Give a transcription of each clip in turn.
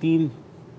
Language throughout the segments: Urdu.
3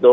2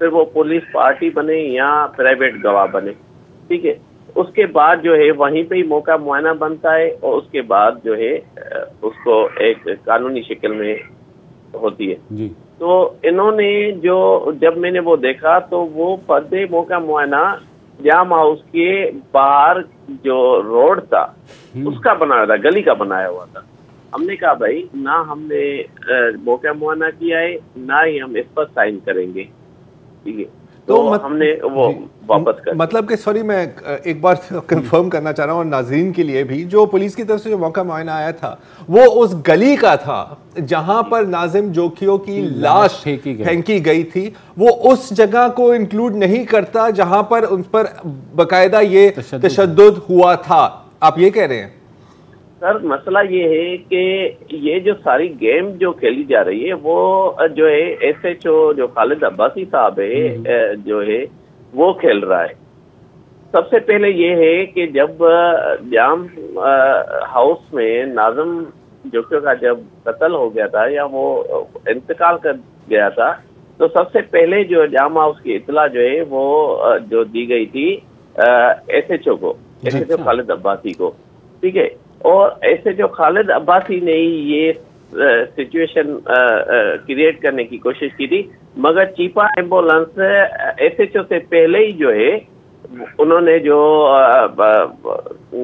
پھر وہ پولیس پارٹی بنے یا پرائیویٹ گواہ بنے، ٹھیک ہے، اس کے بعد جو ہے وہیں پہ ہی موقع معائنہ بنتا ہے اور اس کے بعد جو ہے اس کو ایک قانونی شکل میں ہوتی ہے. جی. تو انہوں نے جب میں نے وہ دیکھا تو وہ پردے موقع معائنہ جام ہاؤس کے باہر جو روڈ تھا اس کا بنایا تھا، گلی کا بنایا ہوا تھا. ہم نے کہا بھائی نہ ہم نے موقع معائنہ کیا ہے نہ ہی ہم اس پر سائن کریں گے، ٹھیک ہے. تو ہم نے وہ واپس کر مطلب کہ سوری میں ایک بار کنفرم کرنا چاہ رہا ہوں اور ناظرین کے لیے بھی، جو پولیس کی طرف سے جو موقع معائنہ آیا تھا وہ اس گلی کا تھا جہاں پر ناظم جوکھیو کی لاش پھینکی گئی تھی، وہ اس جگہ کو انکلوڈ نہیں کرتا جہاں پر ان پر باقاعدہ یہ تشدد ہوا تھا. آپ یہ کہہ رہے ہیں؟ سر مسئلہ یہ ہے کہ یہ جو ساری گیم جو کھیلی جا رہی ہے وہ جو ہے ایس ایچ او جو خالد عباسی صاحب ہے جو ہے وہ کھیل رہا ہے. سب سے پہلے یہ ہے کہ جب جام ہاؤس میں ناظم جوکھیو کا جب قتل ہو گیا تھا یا وہ انتقال کر گیا تھا تو سب سے پہلے جو جام ہاؤس کی اطلاع جو ہے وہ جو دی گئی تھی ایس ایچ او کو، ایس ایچ او خالد عباسی کو، ٹھیک ہے. اور ایسے جو خالد عباسی نے یہ سچویشن کریٹ کرنے کی کوشش کی تھی، مگر چیپا ایمبولنس ایس ایچ او سے پہلے ہی جو ہے انہوں نے جو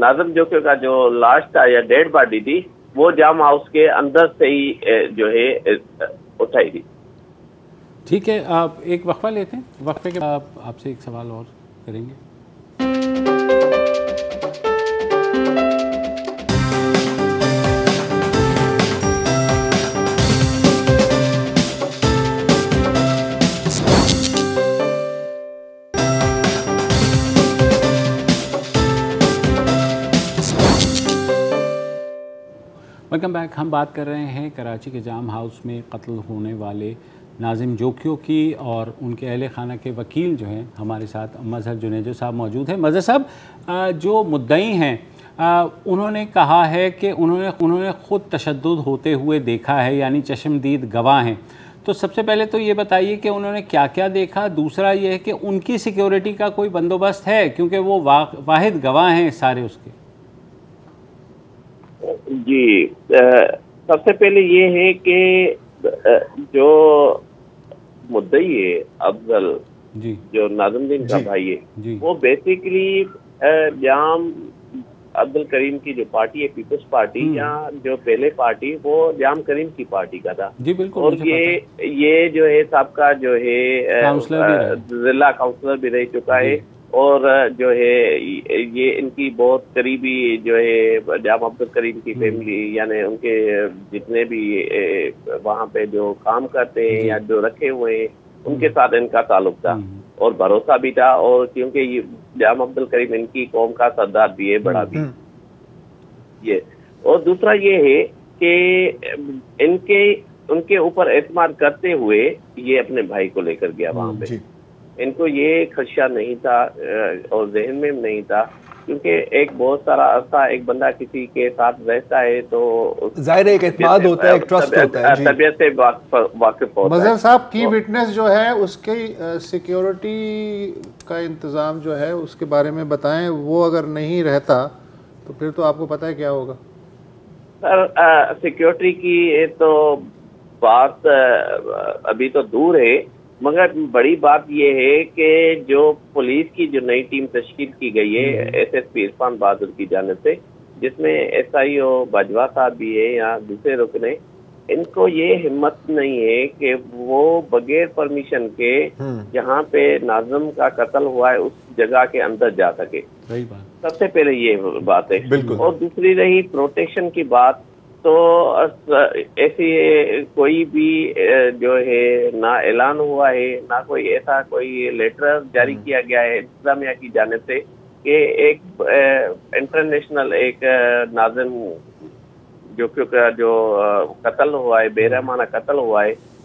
ناظم جوکھیو کا جو لاش تھا یا ڈیڈ باڈی تھی وہ جام ہاؤس کے اندر سے ہی جو ہے اٹھائی تھی. ٹھیک ہے، آپ ایک وقفہ لیتے ہیں، وقفے کے بعد آپ سے ایک سوال اور کریں گے. Welcome back. ہم بات کر رہے ہیں کراچی کے جام ہاؤس میں قتل ہونے والے ناظم جوکھیو کی، اور ان کے اہل خانہ کے وکیل جو ہیں ہمارے ساتھ مظہر جنیجو صاحب موجود ہیں. مظہر صاحب، جو مدعی ہیں انہوں نے کہا ہے کہ انہوں نے خود تشدد ہوتے ہوئے دیکھا ہے، یعنی چشمدید گواہ ہیں. تو سب سے پہلے تو یہ بتائیے کہ انہوں نے کیا کیا دیکھا. دوسرا یہ ہے کہ ان کی سیکیورٹی کا کوئی بندوبست ہے، کیونکہ وہ واحد گواہ ہیں سارے اس کے. جی، سب سے پہلے یہ ہے کہ جو مدعی ہے افضل، جی، جو ناظم الدین کا بھائی ہے، جی، وہ بیسیکلی جام عبد الکریم کی جو پارٹی ہے پیپلز پارٹی، یا جو پہلے پارٹی وہ جام کریم کی پارٹی کا تھا. جی بالکل. اور یہ جو ہے سابقہ جو ہے ضلع کاؤنسلر بھی رہ چکا ہے، اور جو ہے یہ ان کی بہت قریبی جو ہے جام عبد الکریم کی فیملی، یعنی ان کے جتنے بھی وہاں پہ جو کام کرتے ہیں یا جو رکھے ہوئے ہیں ان کے ساتھ ان کا تعلق تھا اور بھروسہ بھی تھا. اور کیونکہ یہ جام عبد الکریم ان کی قوم کا سردار بھی ہے، بڑا بھی یہ. اور دوسرا یہ ہے کہ ان کے اوپر اعتماد کرتے ہوئے یہ اپنے بھائی کو لے کر گیا وہاں پہ. ان کو یہ خدشہ نہیں تھا اور ذہن میں نہیں تھا، کیونکہ ایک بہت سارا عرصہ ایک بندہ کسی کے ساتھ رہتا ہے تو ظاہر ایک اعتماد ہوتا ہے، ایک ٹرسٹ ہوتا ہے. طبیعت سے واقف ہوتا ہے. مظہر صاحب، کی وٹنس جو ہے اس کی سیکیورٹی کا انتظام جو ہے اس کے بارے میں بتائیں. وہ اگر نہیں رہتا تو پھر تو آپ کو پتہ ہے کیا ہوگا. سر سیکیورٹی کی تو بات ابھی تو دور ہے، مگر بڑی بات یہ ہے کہ جو پولیس کی جو نئی ٹیم تشکیل کی گئی ہے ایس ایس پی عرفان بہادر کی جانب سے، جس میں ایس آئی او باجوہ صاحب بھی ہے یا دوسرے رکن ہیں، ان کو یہ ہمت نہیں ہے کہ وہ بغیر پرمیشن کے جہاں پہ ناظم کا قتل ہوا ہے اس جگہ کے اندر جا سکے. سب سے پہلے یہ بات ہے. اور دوسری رہی پروٹیکشن کی بات، تو ایسی کوئی بھی جو ہے نہ اعلان ہوا ہے نہ کوئی ایسا کوئی لیٹر جاری کیا گیا ہے انتظامیہ کی جانب سے کہ ایک انٹرنیشنل ایک ناظم جوکھیو کا جو قتل ہوا ہے، بے رحمانہ قتل ہوا ہے،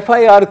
FIR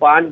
5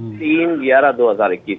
3/11/2021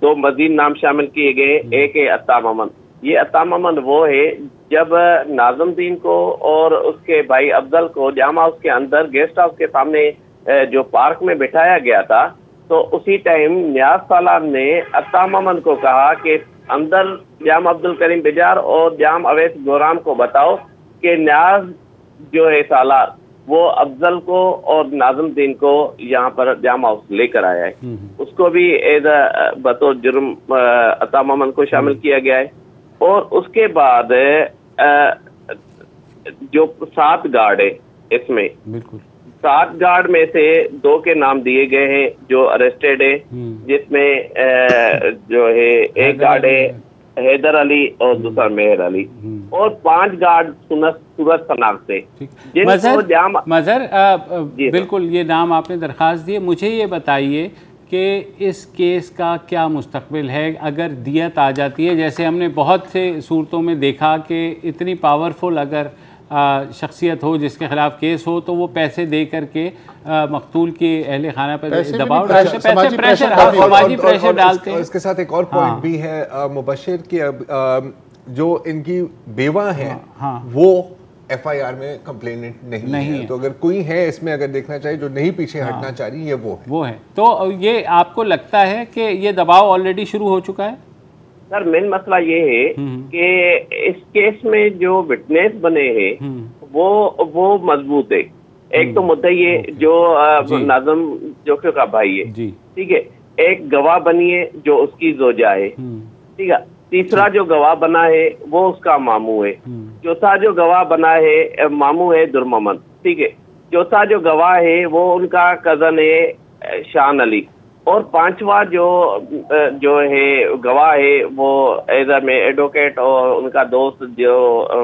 دو مزید نام شامل کیے گئے. ایک ہے عطام امن. یہ عطام امن وہ ہے جب ناظم دین کو اور اس کے بھائی افضل کو جامع ہاؤس کے اندر گیسٹ ہاؤس کے سامنے جو پارک میں بٹھایا گیا تھا, تو اسی ٹائم نیاز سالار نے عطام امن کو کہا کہ اندر جام عبد الکریم بجار اور جام اویس گورام کو بتاؤ کہ نیاز جو ہے سالار وہ افضل کو اور ناظم دین کو یہاں پر جام ہاؤس لے کر آیا ہے. اس کو بھی ایز بطور جرم عطام امن کو شامل کیا گیا ہے. اور اس کے بعد جو 7 گارڈ ہے اس میں, بالکل 7 گارڈ میں سے 2 کے نام دیے گئے ہیں جو اریسٹیڈ ہے, جس میں جو ہے ایک گارڈ ہے حیدر علی اور دوسرا مہر علی, اور 5 گارڈ سورج شناخت سے. مظہر بالکل یہ نام آپ نے درخواست دی. مجھے یہ بتائیے کہ اس کیس کا کیا مستقبل ہے اگر دیت آ جاتی ہے؟ جیسے ہم نے بہت سے صورتوں میں دیکھا کہ اتنی پاورفل اگر شخصیت ہو جس کے خلاف کیس ہو تو وہ پیسے دے کر کے مقتول کے اہل خانہ پر دباؤ ڈالتے, سماجی پریشر ڈالتے ہیں. اس کے ساتھ ایک اور پوائنٹ بھی ہے مبشر کہ جو ان کی بیوہ ہیں وہ ایف آئی آر میں کمپلیننٹ نہیں ہے, تو اگر کوئی ہے اس میں اگر دیکھنا چاہیے جو نہیں پیچھے ہٹنا چاہ رہی یہ وہ ہے. تو یہ آپ کو لگتا ہے کہ یہ دباؤ آلریڈی شروع ہو چکا ہے؟ سر مین مسئلہ یہ ہے کہ اس کیس میں جو وٹنس بنے ہیں وہ مضبوط ہے. ایک تو مدعی ہے جو ناظم جوکھیو کا بھائی ہے, ٹھیک ہے, ایک گواہ بنی ہے جو اس کی زوجہ ہے, ٹھیک ہے, تیسرا جو گواہ بنا ہے وہ اس کا ماموں ہے, چوتھا جو گواہ بنا ہے ماموں ہے درممن, ٹھیک ہے, چوتھا جو گواہ ہے وہ ان کا کزن ہے شان علی, اور 5واں جو ہے گواہ ہے وہ ایز اے ایڈوکیٹ اور ان کا دوست جو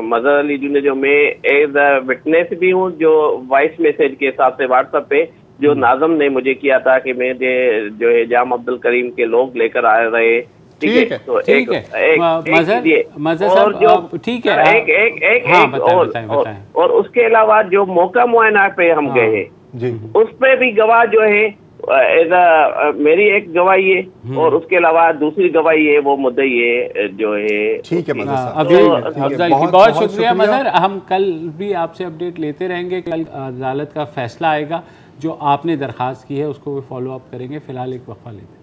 مظہر علی جنہیں جو میں ایز اے وٹنس بھی ہوں, جو وائس میسج کے حساب سے واٹس ایپ پہ جو ناظم نے مجھے کیا تھا کہ میں جو ہے جام عبد الکریم کے لوگ لے کر آ رہے. ٹھیک ہے, تو ایک اور اس کے علاوہ جو موقع معائنہ پہ ہم گئے ہیں اس پہ بھی گواہ جو ہے میری ایک گواہی ہے, اور اس کے علاوہ دوسری گواہی ہے وہ مدعی ہے جو ہے. ٹھیک ہے افضل کی بہت شکریہ مظہر. ہم کل بھی آپ سے اپڈیٹ لیتے رہیں گے. کل عدالت کا فیصلہ آئے گا, جو آپ نے درخواست کی ہے اس کو بھی فالو اپ کریں گے. فی الحال ایک وقفہ لیتے ہیں.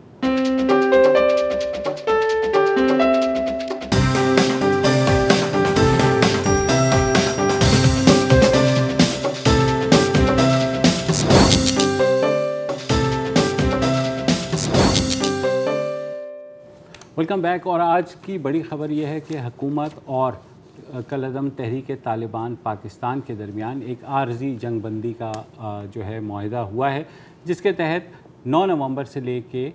Welcome back. اور آج کی بڑی خبر یہ ہے کہ حکومت اور کالعدم تحریک طالبان پاکستان کے درمیان ایک عارضی جنگ بندی کا جو ہے معاہدہ ہوا ہے, جس کے تحت 9 نومبر سے لے کے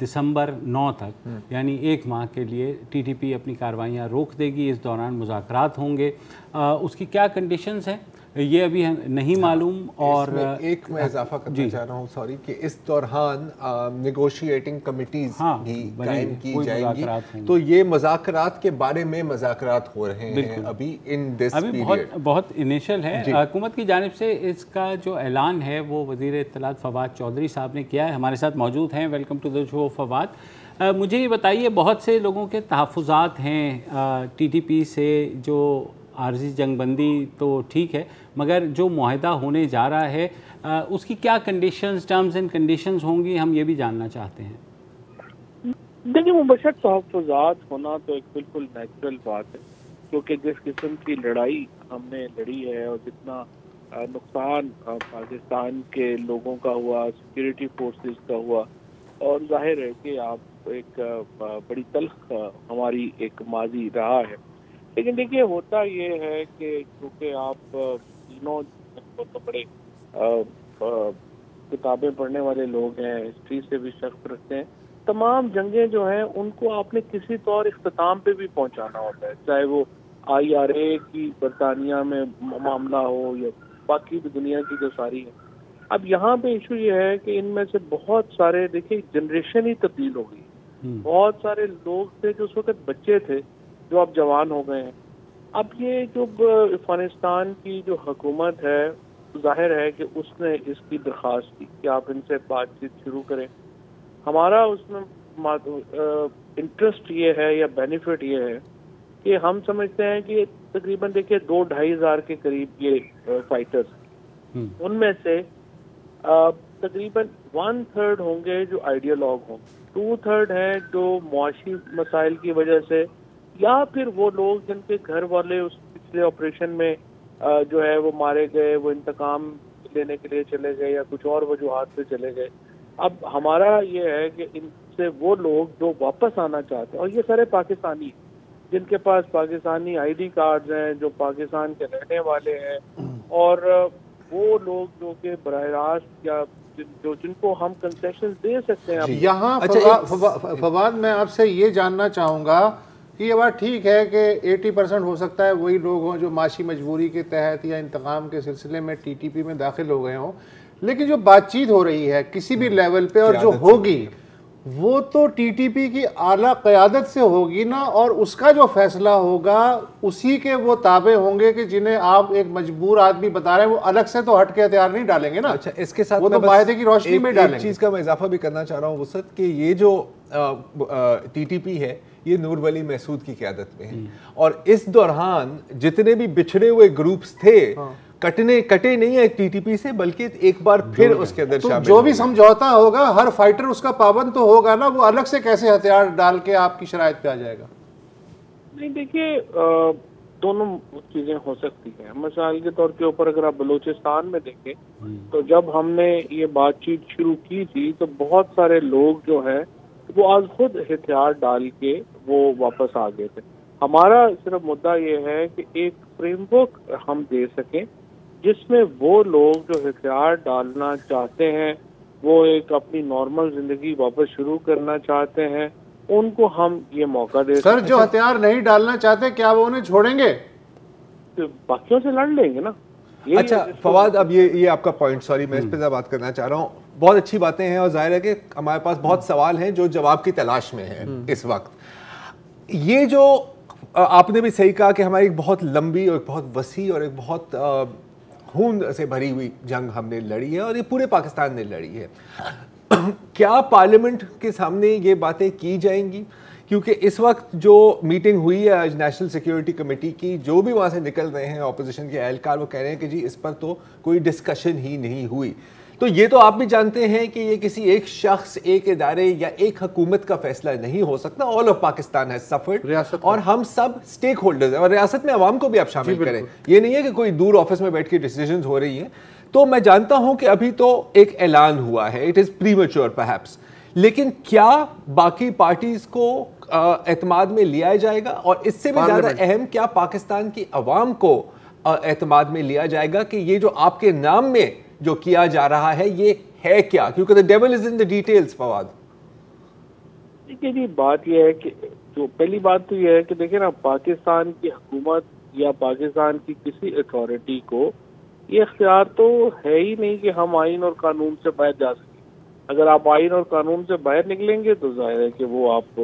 دسمبر 9 تک یعنی 1 ماہ کے لیے ٹی ٹی پی اپنی کارروائیاں روک دے گی. اس دوران مذاکرات ہوں گے. اس کی کیا کنڈیشنز ہیں یہ ابھی نہیں معلوم. اور ایک میں اضافہ کرنا چاہ رہا ہوں سوری کہ اس دوران نیگوشیٹنگ کمیٹیز بھی قائم کی جائیں گی, تو یہ مذاکرات کے بارے میں مذاکرات ہو رہے ہیں ابھی ان دس پیریڈ. بہت انیشل ہے. حکومت کی جانب سے اس کا جو اعلان ہے وہ وزیر اطلاعات فواد چودھری صاحب نے کیا ہے. ہمارے ساتھ موجود ہیں. ویلکم ٹو دی شو فواد. مجھے یہ بتائیے, بہت سے لوگوں کے تحفظات ہیں ٹی ٹی پی سے, جو عارضی جنگ بندی تو ٹھیک ہے مگر جو معاہدہ ہونے جا رہا ہے اس کی کیا کنڈیشنز, ٹرمز اینڈ کنڈیشنز ہوں گی, ہم یہ بھی جاننا چاہتے ہیں. دیکھیں مبشر تحفظات ہونا تو ایک بالکل نیچرل بات ہے, کیونکہ جس قسم کی لڑائی ہم نے لڑی ہے اور جتنا نقصان پاکستان کے لوگوں کا ہوا, سیکیورٹی فورسز کا ہوا, اور ظاہر ہے کہ آپ ایک بڑی تلخ ہماری ایک ماضی رہا ہے. لیکن دیکھیے ہوتا یہ ہے کہ کیونکہ آپ تینوں تو بڑے کتابیں پڑھنے والے لوگ ہیں, ہسٹری سے بھی شغف رکھتے ہیں, تمام جنگیں جو ہیں ان کو آپ نے کسی طور اختتام پہ بھی پہنچانا ہوتا ہے, چاہے وہ آئی آر اے کی برطانیہ میں معاملہ ہو یا باقی بھی دنیا کی جو ساری ہے. اب یہاں پہ ایشو یہ ہے کہ ان میں سے بہت سارے دیکھیں جنریشن ہی تبدیل ہو گئی. بہت سارے لوگ تھے جو اس وقت بچے تھے جو اب جوان ہو گئے ہیں. اب یہ جو افغانستان کی جو حکومت ہے ظاہر ہے کہ اس نے اس کی درخواست کی کہ آپ ان سے بات چیت شروع کریں. ہمارا اس میں انٹرسٹ یہ ہے یا بینیفٹ یہ ہے کہ ہم سمجھتے ہیں کہ تقریباً دیکھیے 2-2.5 ہزار کے قریب یہ فائٹرز، ان میں سے تقریباً 1/3 ہوں گے جو آئیڈیالوگ ہوں، 2/3 ہیں جو معاشی مسائل کی وجہ سے، یا پھر وہ لوگ جن کے گھر والے اس پچھلے آپریشن میں جو ہے وہ مارے گئے، وہ انتقام لینے کے لیے چلے گئے یا کچھ اور وجوہات سے چلے گئے. اب ہمارا یہ ہے کہ ان سے وہ لوگ جو واپس آنا چاہتے ہیں، اور یہ سارے پاکستانی جن کے پاس پاکستانی آئی ڈی کارڈز ہیں، جو پاکستان کے رہنے والے ہیں، اور وہ لوگ جو کہ براہ راست یا جن کو ہم کنسیشن دے سکتے ہیں. یہاں فواد میں آپ سے یہ جاننا چاہوں گا کہ یہ بات ٹھیک ہے کہ 80% ہو سکتا ہے وہی لوگ ہوں جو معاشی مجبوری کے تحت یا انتقام کے سلسلے میں ٹی ٹی پی میں داخل ہو گئے ہوں، لیکن جو بات چیت ہو رہی ہے کسی بھی لیول پہ اور جو ہوگی وہ تو ٹی ٹی پی کی اعلیٰ قیادت سے ہوگی نا، اور اس کا جو فیصلہ ہوگا اسی کے وہ تابع ہوں گے کہ جنہیں آپ ایک مجبور آدمی بتا رہے ہیں، وہ الگ سے تو ہٹ کے ہتھیار نہیں ڈالیں گے نا. اچھا، اس کے ساتھ وہ تو معاہدے کی روشنی میں ڈالیں گے. ایک چیز کا میں اضافہ بھی کرنا چاہ رہا ہوں وسعت، کہ یہ جو ٹی ٹی پی ہے یہ نور ولی محسود کی قیادت میں ہے، اور اس دوران جتنے بھی بچھڑے ہوئے گروپس تھے کٹے نہیں ہیں ٹی ٹی پی سے، بلکہ ایک بار پھر اس کے اندر شامل جو بھی سمجھوتا ہوگا ہر فائٹر اس کا پابند تو ہوگا نا، وہ الگ سے کیسے ہتھیار ڈال کے آپ کی شرائط پہ آ جائے گا؟ نہیں دیکھیے، دونوں چیزیں ہو سکتی ہیں. مثال کے طور کے اوپر اگر آپ بلوچستان میں دیکھیں تو جب ہم نے یہ بات چیت شروع کی تھی تو بہت سارے لوگ جو ہیں وہ آج خود ہتھیار ڈال کے وہ واپس آ گئے تھے. ہمارا صرف مدعا یہ ہے کہ ایک فریم ورک ہم دے سکیں جس میں وہ لوگ جو ہتھیار ڈالنا چاہتے ہیں، وہ ایک اپنی نارمل زندگی واپس شروع کرنا چاہتے ہیں، ان کو ہم یہ موقع دے سکتے ہیں. سر جو ہتھیار نہیں ڈالنا چاہتے کیا وہ انہیں چھوڑیں گے؟ باقیوں سے لڑ لیں گے نا. اچھا فواد، اب یہ آپ کا پوائنٹ، سوری میں اس پہ بات کرنا چاہ رہا ہوں. بہت اچھی باتیں ہیں اور ظاہر ہے کہ ہمارے پاس بہت سوال ہیں جو جواب کی تلاش میں ہیں اس وقت. یہ جو آپ نے بھی صحیح کہا کہ ہماری ایک بہت لمبی اور ایک بہت وسیع اور ایک بہت خون سے بھری ہوئی جنگ ہم نے لڑی ہے، اور یہ پورے پاکستان نے لڑی ہے. کیا پارلیمنٹ کے سامنے یہ باتیں کی جائیں گی؟ کیونکہ اس وقت جو میٹنگ ہوئی ہے آج نیشنل سیکیورٹی کمیٹی کی، جو بھی وہاں سے نکل رہے ہیں اپوزیشن کے اہلکار، وہ کہہ رہے ہیں کہ جی اس پر تو کوئی ڈسکشن ہی نہیں ہوئی. تو یہ تو آپ بھی جانتے ہیں کہ یہ کسی ایک شخص، ایک ادارے یا ایک حکومت کا فیصلہ نہیں ہو سکتا. All of Pakistan has suffered, اور ہم سب اسٹیک ہولڈرز ہیں، اور ریاست میں عوام کو بھی آپ شامل کریں. یہ نہیں ہے کہ کوئی دور آفس میں بیٹھ کے ڈیسیژنز ہو رہی ہیں. تو میں جانتا ہوں کہ ابھی تو ایک اعلان ہوا ہے، اٹ از پریمیچور پرہیپس، لیکن کیا باقی پارٹیز کو اعتماد میں لیا جائے گا؟ اور اس سے بھی زیادہ اہم، کیا پاکستان کی عوام کو اعتماد میں لیا جائے گا کہ یہ جو آپ کے نام میں جو کیا جا رہا ہے یہ ہے کیا؟ کیونکہ the devil is in the details. Fawad دیکھیے جی، بات یہ ہے کہ جو پہلی بات تو یہ ہے کہ دیکھیں نا، پاکستان کی حکومت یا پاکستان کی کسی اتھارٹی کو یہ اختیار تو ہے ہی نہیں کہ ہم آئین اور قانون سے باہر جا سکیں. اگر آپ آئین اور قانون سے باہر نکلیں گے تو ظاہر ہے کہ وہ آپ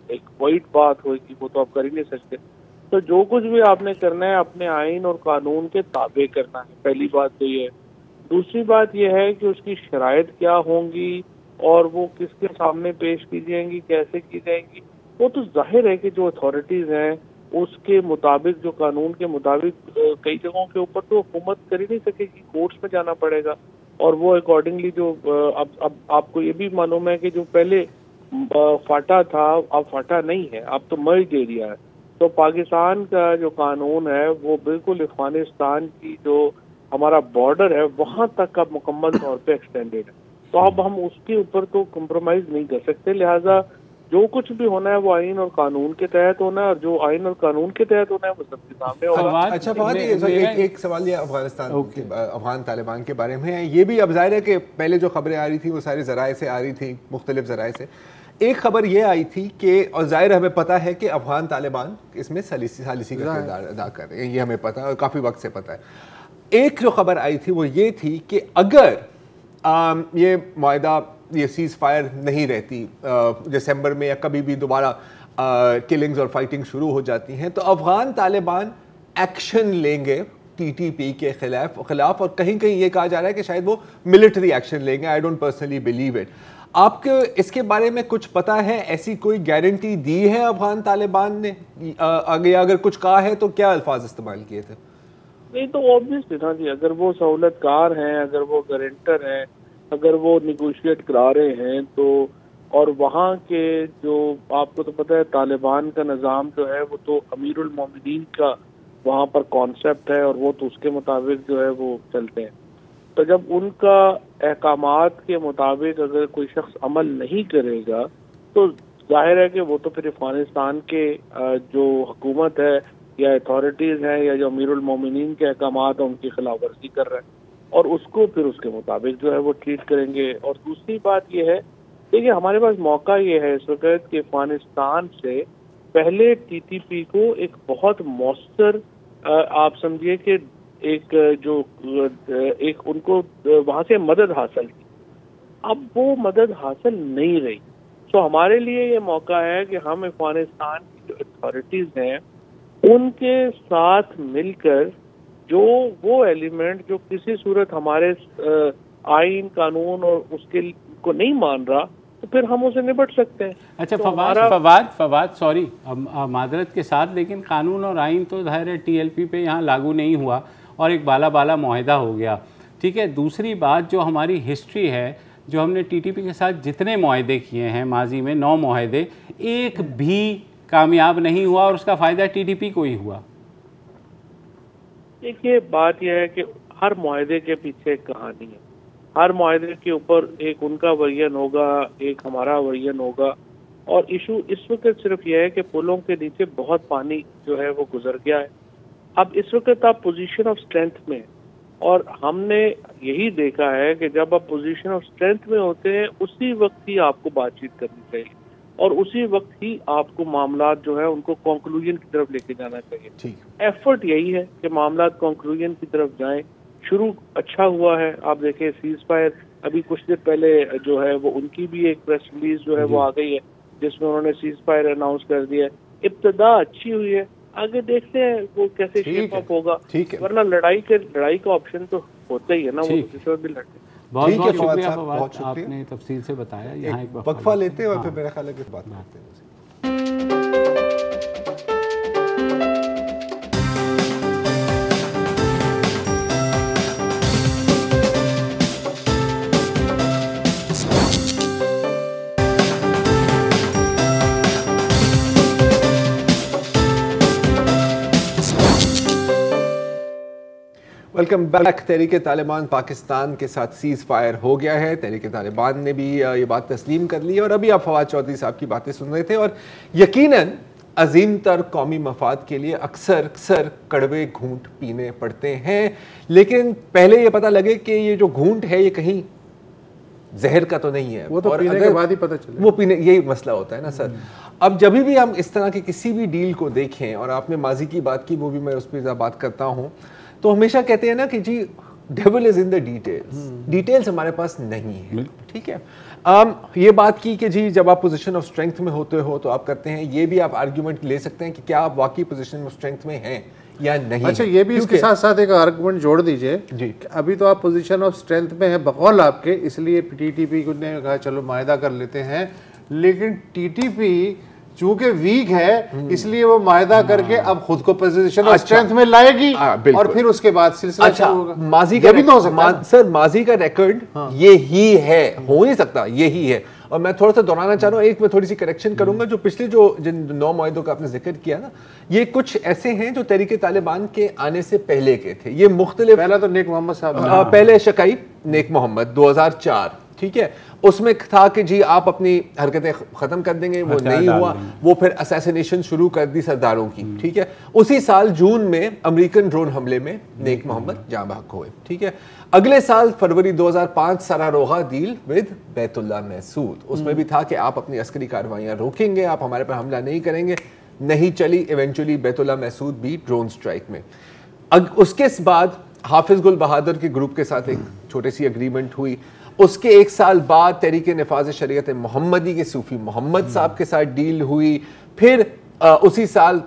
ایک وائٹ بات ہوگی، وہ تو آپ کر ہی نہیں سکتے. تو جو کچھ بھی آپ نے کرنا ہے اپنے آئین اور قانون کے تابع کرنا ہے، پہلی بات تو یہ ہے. دوسری بات یہ ہے کہ اس کی شرائط کیا ہوں گی اور وہ کس کے سامنے پیش کی جائیں گی، کیسے کی جائیں گی، وہ تو ظاہر ہے کہ جو اتھارٹیز ہیں اس کے مطابق، جو قانون کے مطابق کئی جگہوں کے اوپر تو حکومت کر ہی نہیں سکے گی، کورٹس میں جانا پڑے گا. اور وہ اکارڈنگلی جو اب آپ کو یہ بھی معلوم ہے کہ جو پہلے فاٹا تھا اب فاٹا نہیں ہے، اب تو مرج ایریا ہے. تو پاکستان کا جو قانون ہے وہ بالکل افغانستان کی جو ہمارا بارڈر ہے وہاں تک کا مکمل طور پہ ایکسٹینڈیڈ ہے. تو اب ہم اس کے اوپر تو کمپرومائز نہیں کر سکتے. لہٰذا جو کچھ بھی ہونا ہے وہ آئین اور قانون کے تحت ہونا ہے، اور جو آئین اور قانون کے تحت ہونا ہے وہ سب کے سامنے ہوگا. اچھا فواد، ایک سوال یہ افغانستان افغان طالبان کے بارے میں ہے. یہ بھی اب ظاہر ہے کہ پہلے جو خبریں آ رہی تھیں وہ سارے ذرائع سے آ رہی تھیں، مختلف ذرائع سے. ایک خبر یہ آئی تھی کہ، اور ظاہر ہمیں پتہ ہے کہ افغان طالبان اس میں ثالثی کا کردار ادا کر رہے ہیں، یہ ہمیں پتہ ہے اور کافی وقت سے پتہ ہے. ایک جو خبر آئی تھی وہ یہ تھی کہ اگر یہ معاہدہ، یہ سیز فائر نہیں رہتی دسمبر میں، یا کبھی بھی دوبارہ کلنگز اور فائٹنگ شروع ہو جاتی ہیں، تو افغان طالبان ایکشن لیں گے ٹی ٹی پی کے خلاف، اور کہیں کہیں یہ کہا جا رہا ہے کہ شاید وہ ملٹری ایکشن لیں گے. I don't personally believe it. آپ کو اس کے بارے میں کچھ پتا ہے؟ ایسی کوئی گارنٹی دی ہے افغان طالبان نے آگے؟ اگر کچھ کہا ہے تو کیا الفاظ استعمال کیے تھے؟ نہیں تو آبویس نا جی، اگر وہ سہولت کار ہیں، اگر وہ گارنٹر ہیں، اگر وہ نیگوشیٹ کرا رہے ہیں تو، اور وہاں کے جو آپ کو تو پتہ ہے طالبان کا نظام جو ہے وہ تو امیر المومنین کا وہاں پر کانسیپٹ ہے، اور وہ تو اس کے مطابق جو ہے وہ چلتے ہیں. تو جب ان کا احکامات کے مطابق اگر کوئی شخص عمل نہیں کرے گا تو ظاہر ہے کہ وہ تو پھر افغانستان کے جو حکومت ہے یا اتھارٹیز ہیں یا جو امیر المومنین کے احکامات ہیں ان کی خلاف ورزی کر رہے ہیں، اور اس کو پھر اس کے مطابق جو ہے وہ ٹریٹ کریں گے. اور دوسری بات یہ ہے، دیکھیے ہمارے پاس موقع یہ ہے اس وقت کہ افغانستان سے پہلے ٹی ٹی پی کو ایک بہت مؤثر آپ سمجھیے کہ ایک جو ایک ان کو وہاں سے مدد حاصل کی، اب وہ مدد حاصل نہیں رہی. تو ہمارے لیے یہ موقع ہے کہ ہم افغانستان کی جو اتھارٹیز ہیں ان کے ساتھ مل کر جو وہ ایلیمنٹ جو کسی صورت ہمارے آئین قانون اور اس کے کو نہیں مان رہا تو پھر ہم اسے نبٹ سکتے ہیں. اچھا فواد سوری معذرت کے ساتھ، لیکن قانون اور آئین تو ظاہر ہے ٹی ایل پی پہ یہاں لاگو نہیں ہوا اور ایک بالا معاہدہ ہو گیا، ٹھیک ہے. دوسری بات جو ہماری ہسٹری ہے، جو ہم نے ٹی ٹی پی کے ساتھ جتنے معاہدے کیے ہیں ماضی میں 9 معاہدے، ایک بھی کامیاب نہیں ہوا اور اس کا فائدہ ٹی ٹی پی کو ہی ہوا. دیکھیے بات یہ ہے کہ ہر معاہدے کے پیچھے ایک کہانی ہے، ہر معاہدے کے اوپر ایک ان کا ورژن ہوگا، ایک ہمارا ورژن ہوگا، اور ایشو اس وقت صرف یہ ہے کہ پلوں کے نیچے بہت پانی جو ہے وہ گزر گیا ہے. اب اس وقت آپ پوزیشن آف اسٹرینتھ میں، اور ہم نے یہی دیکھا ہے کہ جب آپ پوزیشن آف اسٹرینتھ میں ہوتے ہیں اسی وقت ہی آپ کو بات چیت کرنی چاہیے اور اسی وقت ہی آپ کو معاملات جو ہے ان کو کنکلوژن کی طرف لے کے جانا چاہیے. ایفرٹ یہی ہے کہ معاملات کنکلوژن کی طرف جائیں. شروع اچھا ہوا ہے، آپ دیکھیں سیز فائر ابھی کچھ دیر پہلے جو ہے وہ ان کی بھی ایک پریس ریلیز جو ہے وہ آ گئی ہے جس میں انہوں نے سیز فائر اناؤنس کر دیا ہے. ابتدا اچھی ہوئی ہے، آگے دیکھتے ہیں وہ کیسے شیپ اپ ہوگا، ورنہ لڑائی کا آپشن تو ہوتا ہی ہے نا، وہ کسی وقت بھی لڑتے. بہت شکریہ فواد، آپ نے تفصیل سے بتایا. یہاں ایک وقفہ لیتے ہیں اور پھر میرا خیال ہے کہ بات کرتے ہیں. Welcome back. تحریک طالبان پاکستان کے ساتھ سیز فائر ہو گیا ہے. تحریک طالبان نے بھی یہ بات تسلیم کر لی، اور ابھی آپ فواد چودھری صاحب کی باتیں سن رہے تھے. اور یقیناً عظیم تر قومی مفاد کے لیے اکثر کڑوے گھونٹ پینے پڑتے ہیں، لیکن پہلے یہ پتہ لگے کہ یہ جو گھونٹ ہے یہ کہیں زہر کا تو نہیں ہے. وہ تو پینے کے بعد ہی پتہ چلے. وہ پینے، یہی مسئلہ ہوتا ہے نا سر. اب جب بھی ہم اس طرح کی کسی بھی ڈیل کو دیکھیں، اور آپ نے ماضی کی بات کی، وہ بھی میں اس پہ بات کرتا ہوں، تو ہمیشہ کہتے ہیں نا کہ جی dual is in the details ہمارے پاس نہیں ہے. ٹھیک ہے، یہ بات کی کہ جی جب آپ پوزیشن آف اسٹرینتھ میں ہوتے ہو تو آپ کرتے ہیں. یہ بھی آپ آرگیومنٹ لے سکتے ہیں کہ کیا آپ واقعی پوزیشن آف اسٹرینتھ میں ہیں یا نہیں. اچھا، یہ بھی اس کے ساتھ ساتھ ایک آرگومنٹ جوڑ دیجئے جی. ابھی تو آپ پوزیشن آف اسٹرینتھ میں ہیں بقول آپ کے، اس لیے ٹی ٹی پی نے کہا چلو معاہدہ کر لیتے ہیں، لیکن ٹی ٹی پی چونکہ ویک ہے اس لیے وہ معاہدہ کر کے اب خود کو پوزیشن آف اسٹرینتھ میں لائے گی، اور پھر اس کے بعد سلسلہ شروع ہوگا. ماضی کا بھی تو ہو سکتا ہے سر، ماضی کا ریکارڈ یہی ہے، ہو نہیں سکتا یہی ہے. اور میں تھوڑا سا دہرانا چاہ رہا ہوں، ایک میں تھوڑی سی کریکشن کروں گا. جو پچھلے جن 9 معاہدوں کا آپ نے ذکر کیا نا، یہ کچھ ایسے ہیں جو تحریک طالبان کے آنے سے پہلے کے تھے. یہ مختلف، پہلا تو نیک محمد صاحب، پہلے شکیب نیک محمد 2004، ٹھیک ہے، اس میں تھا کہ جی آپ اپنی حرکتیں ختم کر دیں گے، وہ نہیں ہوا. وہ پھر اسیسینیشن شروع کر دی سرداروں کی. ٹھیک ہے، اسی سال جون میں امریکن ڈرون حملے میں نیک محمد جاں بحق ہوئے. ٹھیک ہے، اگلے سال فروری 2005 سراروغا ڈیل ود بیت اللہ محسود، اس میں بھی تھا کہ آپ اپنی عسکری کارروائیاں روکیں گے، آپ ہمارے پر حملہ نہیں کریں گے. نہیں چلی، ایونچولی بیت اللہ محسود بھی ڈرون سٹرائک میں. اس کے بعد حافظ گل بہادر کے گروپ کے ساتھ ایک چھوٹی سی اگریمنٹ ہوئی. اس کے 1 سال بعد تحریک نفاذ شریعت محمدی کے صوفی محمد صاحب کے ساتھ ڈیل ہوئی. پھر اسی سال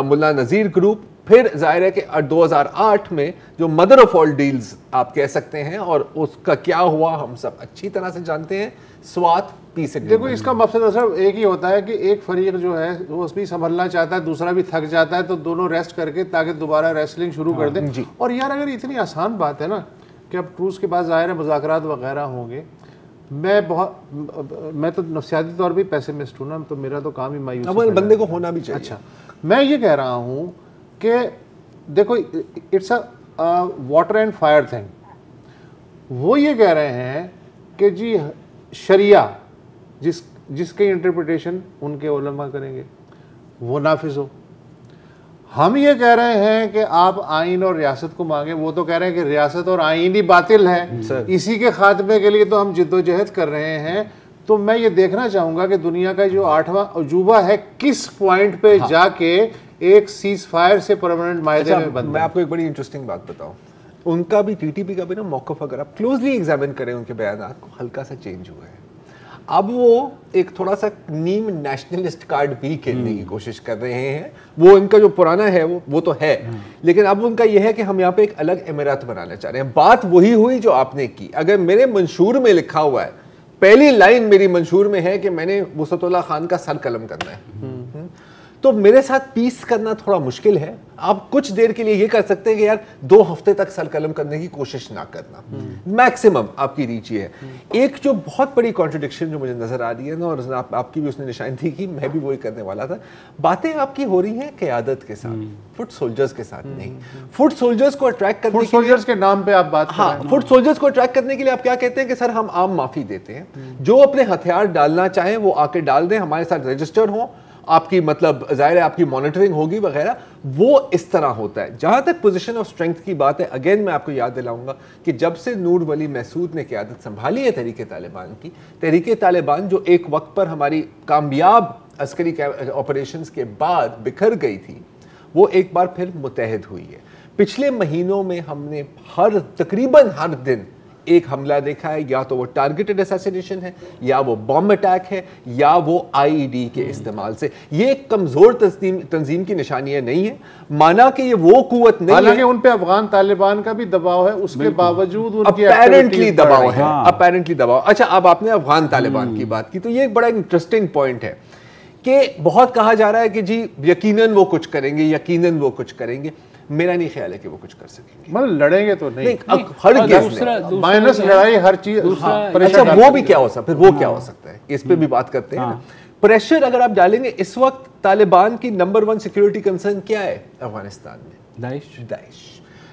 ملا نذیر گروپ پھر ظاہر ہے کہ 2008 میں جو مدر آف آل ڈیلز آپ کہہ سکتے ہیں اور اس کا کیا ہوا ہم سب اچھی طرح سے جانتے ہیں, سوات پیس ایگریمنٹ. دیکھو اس کا مقصد صرف ایک ہی ہوتا ہے کہ ایک فریق جو ہے وہ اس بھی سنبھلنا چاہتا ہے, دوسرا بھی تھک جاتا ہے, تو دونوں ریسٹ کر کے تاکہ دوبارہ ریسلنگ شروع کر دیں. اور یار اگر اتنی آسان بات ہے نا کہ اب ٹروس کے بعد ظاہر ہے مذاکرات وغیرہ ہوں گے, میں تو نفسیاتی طور پہ پیسمسٹ ہوں نا, تو میرا تو کام ہی مایوسی بندے کو ہونا بھی چاہیے. اچھا میں یہ کہہ رہا ہوں کہ دیکھو it's a water and fire thing. وہ یہ کہہ رہے ہیں کہ جی شریعہ جس کی انٹرپریٹیشن ان کے علماء کریں گے وہ نافذ ہو. ہم یہ کہہ رہے ہیں کہ آپ آئین اور ریاست کو مانگیں, وہ تو کہہ رہے ہیں کہ ریاست اور آئین ہی باطل ہے, اسی کے خاتمے کے لیے تو ہم جد و جہد کر رہے ہیں. تو میں یہ دیکھنا چاہوں گا کہ دنیا کا جو 8واں عجوبہ ہے کس پوائنٹ پہ جا کے ایک سیز فائر سے پرماننٹ معاہدے میں بند. میں آپ کو ایک بڑی انٹرسٹنگ بات بتاؤں, ان کا بھی ٹی ٹی پی کا بھی نا موقف اگر آپ کلوزلی ایگزامن کریں ان کے بیانات کو, ہلکا سا چینج ہوا ہے. اب وہ ایک تھوڑا سا نیم نیشنلسٹ کارڈ بھی کھیلنے کی کوشش کر رہے ہیں. وہ ان کا جو پرانا ہے وہ تو ہے, لیکن اب ان کا یہ ہے کہ ہم یہاں پہ ایک الگ امارات بنانا چاہ رہے ہیں. بات وہی ہوئی جو آپ نے کی. اگر میرے منشور میں لکھا ہوا ہے, پہلی لائن میری منشور میں ہے کہ میں نے وسعت اللہ خان کا سر قلم کرنا ہے, تو میرے ساتھ پیس کرنا تھوڑا مشکل ہے. آپ کچھ دیر کے لیے یہ کر سکتے ہیں کہ یار 2 ہفتے تک سر قلم کرنے کی کوشش نہ کرنا, میکسیمم آپ کی ریچ یہ ہے. ایک جو بہت بڑی کانٹرڈکشن جو مجھے نظر آ رہی ہے نا, اور آپ کی بھی اس نے نشاندہی کی, میں بھی وہی کرنے والا تھا, باتیں آپ کی ہو رہی ہیں قیادت کے ساتھ, فٹ سولجرز کے ساتھ نہیں. فٹ سولجرز کو اٹریکٹ کرنے, فٹ سولجرز کے نام پہ آپ بات کر رہے ہیں. فٹ سولجرز کو اٹریکٹ کرنے کے لیے آپ کیا کہتے ہیں کہ سر ہم عام معافی دیتے ہیں, جو اپنے ہتھیار ڈالنا چاہیں وہ آ کے ڈال دیں, ہمارے ساتھ رجسٹر ہوں, آپ کی مطلب ظاہر ہے آپ کی مانیٹرنگ ہوگی وغیرہ. وہ اس طرح ہوتا ہے. جہاں تک پوزیشن آف اسٹرینتھ کی بات ہے, اگین میں آپ کو یاد دلاؤں گا کہ جب سے نور ولی محسود نے قیادت سنبھالی ہے تحریک طالبان کی, تحریک طالبان جو ایک وقت پر ہماری کامیاب عسکری آپریشنز کے بعد بکھر گئی تھی, وہ ایک بار پھر متحد ہوئی ہے. پچھلے مہینوں میں ہم نے تقریباً ہر دن ایک حملہ دیکھا ہے, یا تو وہ ٹارگیٹڈ اسیسینیشن ہے, یا وہ بم اٹیک ہے, یا وہ آئی ای ڈی کے استعمال سے. یہ ایک کمزور تنظیم کی نشانیاں نہیں ہے, مانا کہ یہ وہ قوت نہیں ہے. حالانکہ ان پہ افغان طالبان کا بھی دباؤ ہے, اس کے باوجود ان کی اپیرنٹلی دباؤ ہے, اپیرنٹلی دباؤ. اچھا اب آپ نے افغان طالبان کی بات کی, تو یہ ایک بڑا انٹرسٹنگ پوائنٹ ہے کہ بہت کہا جا رہا ہے کہ جی یقیناً وہ کچھ کریں گے, یقیناً وہ کچھ کریں گے. میرا نہیں خیال ہے کہ وہ کچھ کر سکیں گے. مطلب لڑیں گے تو نہیں, ہر مائنس لڑائی ہر چیز. اچھا وہ بھی کیا ہو سکتا ہے, پھر وہ کیا ہو سکتا ہے, اس پہ بھی بات کرتے ہیں. پریشر اگر آپ ڈالیں گے, اس وقت طالبان کی نمبر 1 سیکیورٹی کنسرن کیا ہے افغانستان میں؟ داعش.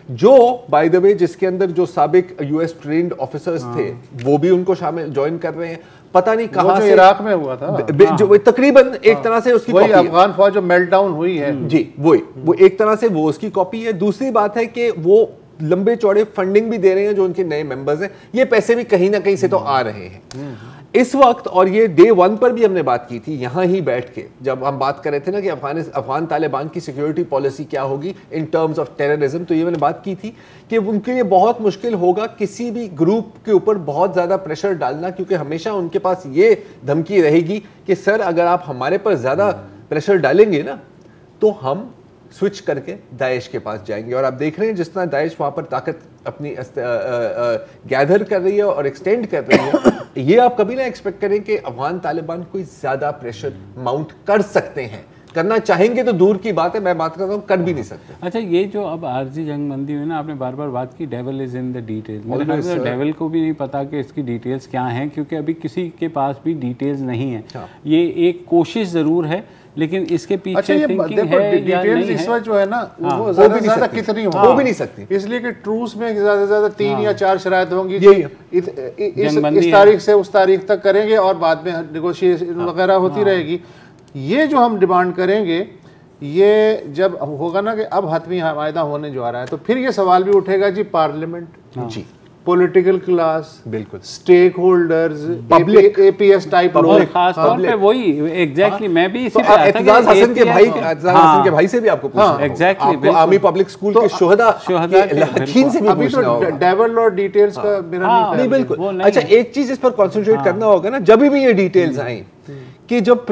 جو بائی دا وے جس کے اندر جو سابق یو ایس ٹرینڈ آفیسرز تھے وہ بھی ان کو شامل جوائن کر رہے ہیں. پتہ نہیں کہاں سے, عراق میں ہوا تھا جو تقریباً ایک طرح سے اس کی وہی افغان فوج جو میلٹ ڈاؤن ہوئی ہے, جی وہی, وہ ایک طرح سے وہ اس کی کاپی ہے. دوسری بات ہے کہ وہ لمبے چوڑے فنڈنگ بھی دے رہے ہیں جو ان کے نئے ممبرز ہیں, یہ پیسے بھی کہیں نہ کہیں سے تو آ رہے ہیں اس وقت. اور یہ ڈے 1 پر بھی ہم نے بات کی تھی یہاں ہی بیٹھ کے, جب ہم بات کر رہے تھے نا کہ افغان طالبان کی سیکیورٹی پالیسی کیا ہوگی ان ٹرمز آف ٹیررزم, تو یہ میں نے بات کی تھی کہ ان کے لیے بہت مشکل ہوگا کسی بھی گروپ کے اوپر بہت زیادہ پریشر ڈالنا, کیونکہ ہمیشہ ان کے پاس یہ دھمکی رہے گی کہ سر اگر آپ ہمارے پر زیادہ پریشر ڈالیں گے نا تو ہم سوئچ کر کے داعش کے پاس جائیں گے. اور آپ دیکھ رہے ہیں جس طرح داعش وہاں پر طاقت اپنی گیدر کر رہی ہے اور ایکسٹینڈ کر رہی ہے, یہ آپ کبھی نہ ایکسپیکٹ کریں کہ افغان طالبان کوئی زیادہ پریشر ماؤنٹ کر سکتے ہیں. کرنا چاہیں گے تو دور کی بات ہے, میں بات کرتا ہوں کر بھی نہیں سکتے. اچھا یہ جو اب عارضی جنگ بندی ہوئی نا, آپ نے بار بار بات کی dual is in the detail. میرے خیال سے ڈیول کو بھی نہیں پتا کہ اس کی ڈیٹیلز کیا ہیں, کیونکہ ابھی کسی کے پاس بھی ڈیٹیلز نہیں ہیں. یہ ایک کوشش ضرور ہے, لیکن اس کے پیچھے تھنکنگ ہے یا نہیں ہے, اس وقت جو ہے نا وہ زیادہ کتنی ہو وہ بھی نہیں سکتی, اس لیے کہ ٹروس میں زیادہ سے زیادہ 3 یا 4 شرائط ہوں گی, اس تاریخ سے اس تاریخ تک کریں گے اور بعد میں نیگوشیشن وغیرہ ہوتی رہے گی. یہ جو ہم ڈیمانڈ کریں گے, یہ جب ہوگا نا کہ اب حتمی معاہدہ ہونے جو آ رہا ہے, تو پھر یہ سوال بھی اٹھے گا جی پارلیمنٹ, جی پولیٹیکل کلاس, بالکل اسٹیک ہولڈرز, پبلک, اے پی ایس ٹائپ لوگ, خاص طور پہ وہی ایگزیکٹلی میں بھی اسی پہ اعتزاز حسن کے بھائی سے بھی آپ کو پوچھنا ہے, ایگزیکٹلی عامی پبلک اسکول کے شہداء کے لاکھین سے بھی پوچھنا ہوگا. ڈیول اور ڈیٹیلز کا میرا نہیں بالکل. اچھا ایک چیز اس پر کانسنٹریٹ کرنا ہوگا نا, جب بھی یہ ڈیٹیلز آئیں کہ جب